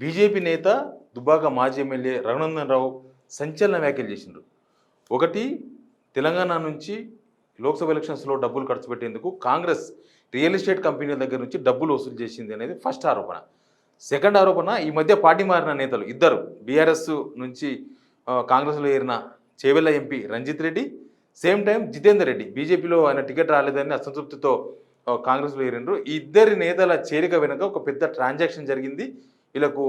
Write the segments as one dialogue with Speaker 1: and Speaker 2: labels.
Speaker 1: BJP నేత దుబ్బాక మాజీ MLA Raghunandan Rao సంచలన వ్యాఖ్యలు చేసిండ్రు. ఒకటి, తెలంగాణ నుంచి లోక్సభ ఎలక్షన్స్లో డబ్బులు ఖర్చు పెట్టేందుకు కాంగ్రెస్ రియల్ ఎస్టేట్ కంపెనీల దగ్గర నుంచి డబ్బులు వసూలు చేసింది అనేది ఫస్ట్ ఆరోపణ. సెకండ్ ఆరోపణ, ఈ మధ్య పార్టీ మారిన నేతలు ఇద్దరు బీఆర్ఎస్ నుంచి కాంగ్రెస్లో ఏరిన Chevella MP Ranjith Reddy, same time Jithender Reddy బీజేపీలో ఆయన టికెట్ రాలేదని అసంతృప్తితో కాంగ్రెస్లో ఏరిండ్రు. ఈ ఇద్దరి నేతల చేరిక వెనుక ఒక పెద్ద ట్రాన్సాక్షన్ జరిగింది. వీళ్ళకు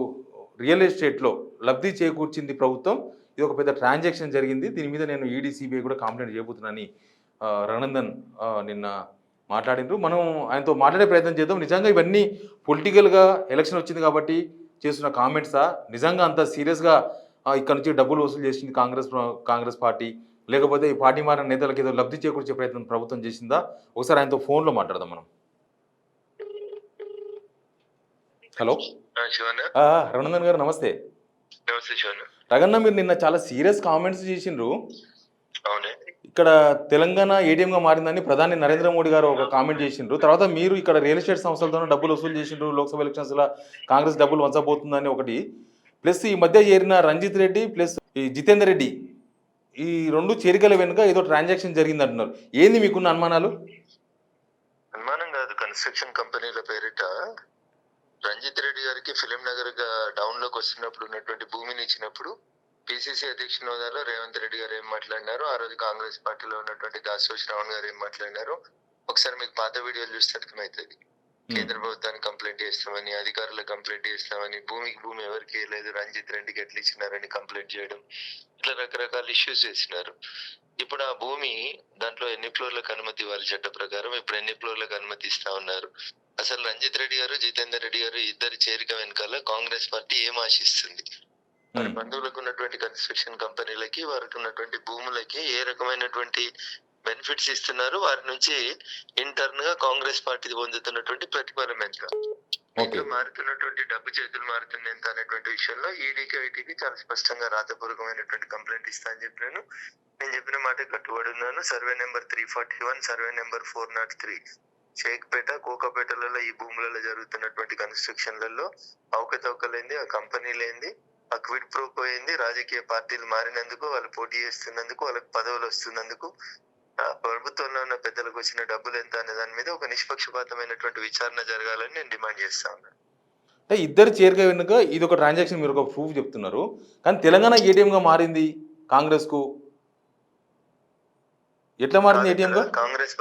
Speaker 1: రియల్ ఎస్టేట్లో లబ్ధి చేకూర్చింది ప్రభుత్వం. ఇది ఒక పెద్ద ట్రాన్సాక్షన్ జరిగింది. దీని మీద నేను ఈడీ సిబిఐ కూడా కంప్లైంట్ చేయబోతున్నానని రఘునందన్ నిన్న మాట్లాడిండ్రు. మనం ఆయనతో మాట్లాడే ప్రయత్నం చేద్దాం. నిజంగా ఇవన్నీ పొలిటికల్గా ఎలక్షన్ వచ్చింది కాబట్టి చేస్తున్న కామెంట్సా, నిజంగా అంత సీరియస్గా ఇక్కడ నుంచి డబ్బులు వసూలు చేసింది కాంగ్రెస్ పార్టీ, లేకపోతే ఈ పార్టీ మారిన నేతలకు ఏదో లబ్ధి చేకూర్చే ప్రయత్నం ప్రభుత్వం చేసిందా? ఒకసారి ఆయనతో ఫోన్లో మాట్లాడదాం మనం. హలో రఘునందన్ గారు, నమస్తే. రఘన్న, మీరు నిన్న చాలా సీరియస్ కామెంట్స్ చేసిండ్రు. ఇక్కడ తెలంగాణ ఏటీఎంగా మారిందని ప్రధాని నరేంద్ర మోడీ గారు ఒక కామెంట్ చేసిండ్రు. తర్వాత మీరు ఇక్కడ రియల్ ఎస్టేట్ సంస్థలతో డబ్బులు వసూలు చేసిండ్రు, లోక్సభ ఎలక్షన్స్లో కాంగ్రెస్ డబ్బులు వంచబోతుందని ఒకటి, ప్లస్ ఈ మధ్య చేరిన రంజిత్ రెడ్డి ప్లస్ ఈ జితేందర్ రెడ్డి, ఈ రెండు చేరికల వెనుక ఏదో ట్రాన్సాక్షన్ జరిగింది అంటున్నారు. ఏంది మీకున్న అనుమానాలు?
Speaker 2: అనుమానం కాదు, కన్స్ట్రక్షన్ కంపెనీల పేరిట రంజిత్ రెడ్డి గారికి ఫిలిం నగర్ డౌన్ లోకి వస్తున్నప్పుడు ఉన్నటువంటి భూమిని ఇచ్చినప్పుడు పిసిసి అధ్యక్షుని హోదాలో రేవంత్ రెడ్డి గారు ఏం మాట్లాడినారు, ఆ రోజు కాంగ్రెస్ పార్టీలో ఉన్నటువంటి దాసో శ్రావణ్ గారు ఏం మాట్లాడినారు ఒకసారి మీకు పాత వీడియోలు చూస్తే అర్థమవుతుంది. కేంద్ర ప్రభుత్వానికి కంప్లైంట్ చేస్తామని, అధికారులకు కంప్లైంట్ చేస్తామని, భూమి ఎవరికి ఇవ్వలేదు, రంజిత్ రెడ్డికి ఎట్లా ఇచ్చినారని కంప్లైంట్ చేయడం, ఇట్లా రకరకాల ఇష్యూస్ చేసినారు. ఇప్పుడు ఆ భూమి దాంట్లో ఎన్ని ఫ్లోర్లకు అనుమతి ఇవ్వాలి చట్ట ప్రకారం, ఇప్పుడు ఎన్ని ఫ్లోర్లకు అనుమతి ఇస్తా ఉన్నారు, అసలు రంజిత్ రెడ్డి గారు జితేందర్ రెడ్డి గారు ఇద్దరి చేరిక వెనకాల కాంగ్రెస్ పార్టీ ఏం ఆశిస్తుంది, వారి బంధువులకు ఉన్నటువంటి కన్స్ట్రక్షన్ కంపెనీలకి వారికి ఉన్నటువంటి భూములకి ఏ రకమైనటువంటి బెనిఫిట్స్ ఇస్తున్నారు, వారి నుంచి ఇంటర్న్ గా కాంగ్రెస్ పార్టీ పొందుతున్నటువంటి ప్రతిఫలం ఎంత, మారుతున్నటువంటి డబ్బు చేతులు మారుతుంది ఎంత అనేటువంటి విషయంలో ఈడీకి ఐటీకి చాలా స్పష్టంగా రాతపూర్వకమైనటువంటి కంప్లైంట్ ఇస్తా అని చెప్పాను. నేను చెప్పిన మాట కట్టుబడి ఉన్నాను. Survey number 341, survey number 403, Shaikpet, కోకాపేటలలో ఈ భూములలో జరుగుతున్నటువంటి కన్స్ట్రక్షన్లలో అవకతవకలేంది, ఆ కంపెనీలేంది, ఆ క్విడ్ ప్రోకో అయింది, రాజకీయ పార్టీలు మారినందుకు, వాళ్ళు పోటీ చేస్తున్నందుకు, వాళ్ళకి పదవులు వస్తున్నందుకు, ప్రభుత్వంలో ఉన్న పెద్దలకు వచ్చిన డబ్బులు ఎంత అనే దాని మీద ఒక నిష్పక్షపాతమైనటువంటి విచారణ జరగాలని నేను డిమాండ్ చేస్తా ఉన్నాను.
Speaker 1: అంటే ఇద్దరు చేరిక వెనుక ఇది ఒక ట్రాన్సాక్షన్ మీరు ఒక ప్రూఫ్ చెప్తున్నారు, కానీ తెలంగాణ ఏటీఎంగా మారింది కాంగ్రెస్కు ఎట్లా మారింది ఏటీఎంగా?
Speaker 2: కాంగ్రెస్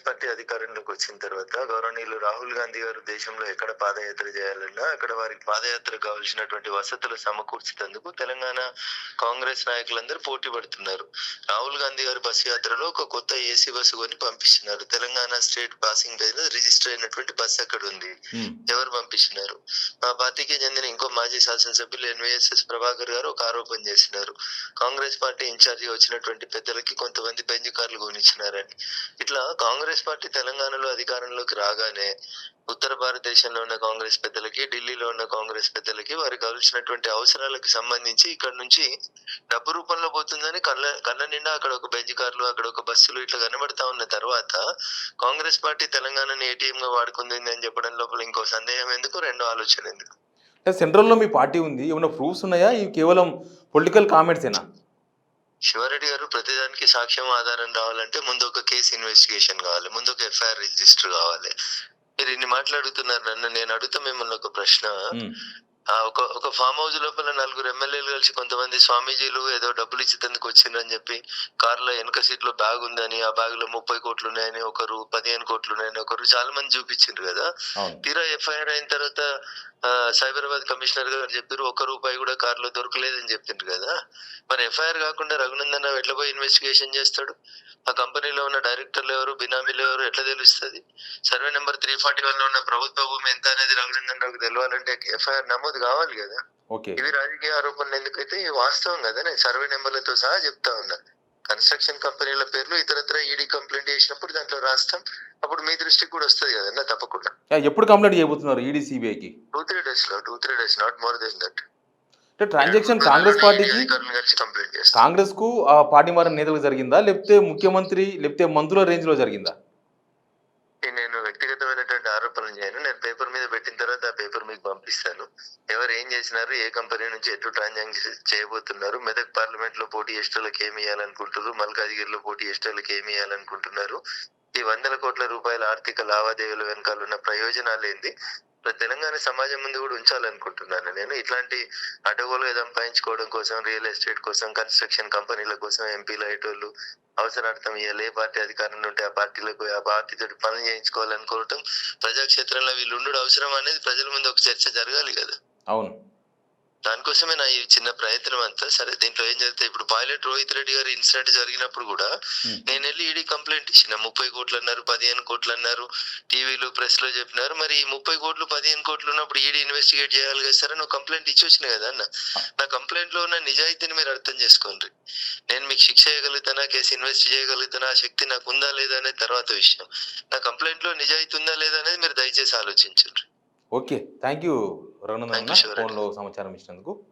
Speaker 2: పార్టీ అధికారంలోకి వచ్చిన తర్వాత గౌరవనీయులు రాహుల్ గాంధీ గారు దేశంలో ఎక్కడ పాదయాత్ర చేయాలన్నా అక్కడ వారికి పాదయాత్ర కావాల్సినటువంటి వసతులు సమకూర్చేందుకు తెలంగాణ కాంగ్రెస్ నాయకులందరూ పోటీ పడుతున్నారు. రాహుల్ గాంధీ గారు బస్సు యాత్రలో ఒక కొత్త ఏసీ బస్సు కొని పంపిస్తున్నారు. తెలంగాణ స్టేట్ పాసింగ్ పేరు రిజిస్టర్ అయినటువంటి బస్సు అక్కడ ఉంది. ఎవరు పంపిస్తున్నారు? మా పార్టీకి చెందిన ఇంకో మాజీ శాసనసభ్యులు ఎన్వీఎస్ఎస్ ప్రభాకర్ గారు ఒక ఆరోపణ చేసినారు, కాంగ్రెస్ పార్టీ ఇన్ఛార్జి వచ్చినటువంటి పెద్దలకి కొంతమంది బెంచ్ కార్లు కొనిచ్చినారని. ఇట్లా కాంగ్రెస్ పార్టీ తెలంగాణలో అధికారంలోకి రాగానే ఉత్తర భారతదేశంలో ఉన్న కాంగ్రెస్ పెద్దలకి, ఢిల్లీలో ఉన్న కాంగ్రెస్ పెద్దలకి వారికి కావాల్సినటువంటి అవసరాలకు సంబంధించి ఇక్కడ నుంచి డబ్బు రూపంలో పోతుందని కళ్ళ నిండా అక్కడ ఒక బెంచ్ కార్లు, అక్కడ ఒక బస్సులు ఇట్లా కనబడతా ఉన్న తర్వాత కాంగ్రెస్ పార్టీ తెలంగాణని ఏటీఎం గా వాడుకుంది అని చెప్పడం లోపల ఇంకో సందేహం ఎందుకు, రెండో ఆలోచన ఎందుకు?
Speaker 1: సెంట్రల్లో మీ పార్టీ ఉంది, ఏమైనా ప్రూఫ్స్ ఉన్నాయా? ఇవి కేవలం పొలిటికల్ కామెంట్సేనా?
Speaker 2: శివారెడ్డి గారు, ప్రతిదానికి సాక్ష్యం ఆధారం రావాలంటే ముందు ఒక కేసు ఇన్వెస్టిగేషన్ కావాలి, ముందు ఒక ఎఫ్ఐఆర్ రిజిస్టర్ కావాలి. మీరు ఇన్ని మాట్లాడుతున్నారు నన్ను, నేను అడుగుతా మిమ్మల్ని ఒక ప్రశ్న. ఒక ఫామ్ హౌస్ లోపల 4 ఎమ్మెల్యేలు కలిసి కొంతమంది స్వామీజీలు ఏదో డబ్బులు ఇచ్చేందుకు వచ్చిందని చెప్పి కారులో వెనక సీట్ లో బ్యాగ్ ఉందని, ఆ బ్యాగ్ లో 30 కోట్లు ఉన్నాయని ఒకరు, 15 కోట్లు ఉన్నాయని ఒకరు, చాలా మంది చూపించారు కదా. తీరా ఎఫ్ఐఆర్ అయిన తర్వాత సైబరాబాద్ కమిషనర్ గారు చెప్పారు 1 రూపాయి కూడా కారులో దొరకలేదని చెప్పిండ్రు కదా. మరి ఎఫ్ఐఆర్ కాకుండా రఘునందన్ రావు ఎట్లా పోయి ఇన్వెస్టిగేషన్ చేస్తాడు? ఆ కంపెనీలో ఉన్న డైరెక్టర్లు ఎవరు, బినామీలు ఎవరు ఎట్లా తెలుస్తుంది? సర్వే నెంబర్ 341 లో ఉన్న ప్రభుత్వ భూమి ఎంత అనేది రఘునందన్ రావుకి తెలియాలంటే ఎఫ్ఐఆర్ నమోదు కావాలి కదా. ఇవి రాజకీయ ఆరోపణలు ఎందుకైతే ఇవి వాస్తవం కదా, నేను సర్వే నెంబర్లతో సహా చెప్తా ఉన్నా. కన్స్ట్రక్షన్ కంపెనీల పేర్లు ఇతరత్ర ఈడీ కంప్లైంట్ చేసినప్పుడు దాంట్లో రాస్తాం, అప్పుడు మీ దృష్టికి కూడా వస్తుంది కదన్నా తప్పకుండా.
Speaker 1: ఎప్పుడు కంప్లైంట్ చేయబోతున్నారు ఈడీ సిబిఐకి?
Speaker 2: 2-3 days, not more than that.
Speaker 1: Transaction Congress పార్టీకి, కాంగ్రెస్ కు ఆ పార్టీ మారిన నేతలకు జరిగిందా, లేకపోతే ముఖ్యమంత్రి లేకపోతే మంత్రుల రేంజ్ లో జరిగిందా?
Speaker 2: నేను వ్యక్తిగతమైనటువంటి ఆరోపణలు చేయను. నేను పేపర్ మీద పెట్టిన తర్వాత ఆ పేపర్ మీకు పంపిస్తాను. ఎవరు మరి ఏం చేసినారు, ఏ కంపెనీ నుంచి ఎటు ట్రాన్సాక్షన్ చేయబోతున్నారు, మెదక్ పార్లమెంట్ లో పోటీ చేసేటోళ్ళకి ఏమి ఇవ్వాలనుకుంటున్నారు, మల్కాజ్గిరిలో పోటీ చేసేటోళ్ళకి ఏమి ఇవ్వాలనుకుంటున్నారు, ఈ 100 కోట్ల రూపాయల ఆర్థిక లావాదేవీల వెనకాల ఉన్న ప్రయోజనాలు ఏంది, తెలంగాణ సమాజం ముందు కూడా ఉంచాలనుకుంటున్నాను నేను. ఇట్లాంటి అడ్డగోలుగా సంపాదించుకోవడం కోసం, రియల్ ఎస్టేట్ కోసం, కన్స్ట్రక్షన్ కంపెనీల కోసం ఎంపీలు అయ్యేటోళ్ళు అవసరార్థం ఇవాళ ఏ పార్టీ అధికారంలో ఉంటే ఆ పార్టీలకు ఆ పార్టీతో పనులు చేయించుకోవాలనుకోవటం, ప్రజాక్షేత్రంలో వీళ్ళు ఉండు అవసరం అనేది ప్రజల ముందు ఒక చర్చ జరగాలి కదా.
Speaker 1: అవును.
Speaker 2: దానికోసమే నా ఈ చిన్న ప్రయత్నం అంతా. సరే, దీంట్లో ఏం జరుగుతాయి, ఇప్పుడు పైలట్ రోహిత్ రెడ్డి గారి ఇన్సిడెంట్ జరిగినప్పుడు కూడా నేను వెళ్ళి ఈడీ కంప్లైంట్ ఇచ్చిన. 30 కోట్లు అన్నారు, 15 కోట్లు అన్నారు, టీవీలో ప్రెస్ లో చెప్పినారు. మరి ఈ 30 కోట్లు 15 కోట్లు ఉన్నప్పుడు ఈడీ ఇన్వెస్టిగేట్ చేయాలి కదా సార్, నువ్వు కంప్లైంట్ ఇచ్చి వచ్చిన కదా అన్న. నా కంప్లైంట్ లో ఉన్న నిజాయితీని మీరు అర్థం చేసుకోండి. నేను మీకు శిక్ష చేయగలుగుతానా, కేసు ఇన్వెస్ట్ చేయగలుగుతానా, ఆ శక్తి నాకు ఉందా లేదా అనేది తర్వాత విషయం. నా కంప్లైంట్ లో నిజాయితీ ఉందా లేదా అనేది మీరు దయచేసి ఆలోచించండి.
Speaker 1: Okay. Thank you Raghunandan
Speaker 2: thank you
Speaker 1: అన్న
Speaker 2: శివరెడ్డి.
Speaker 1: ఫోన్లో సమాచారం ఇచ్చినందుకు.